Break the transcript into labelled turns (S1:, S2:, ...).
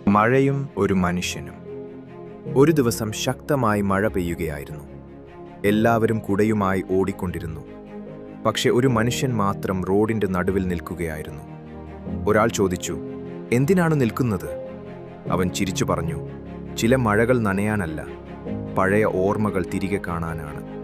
S1: മഴയും ഒരു മനുഷ്യനും. ഒരു ദിവസം ശക്തമായി മഴ പെയ്യുകയായിരുന്നു. എല്ലാവരും കുടയുമായി ഓടിക്കൊണ്ടിരുന്നു. പക്ഷെ ഒരു മനുഷ്യൻ മാത്രം റോഡിന്റെ നടുവിൽ നിൽക്കുകയായിരുന്നു. ഒരാൾ ചോദിച്ചു, "എന്തിനാണ് നിൽക്കുന്നത്?" അവൻ ചിരിച്ചു പറഞ്ഞു, "ചില മഴകൾ നനയാനല്ല, പഴയ ഓർമ്മകൾ തിരികെ കാണാനാണ്."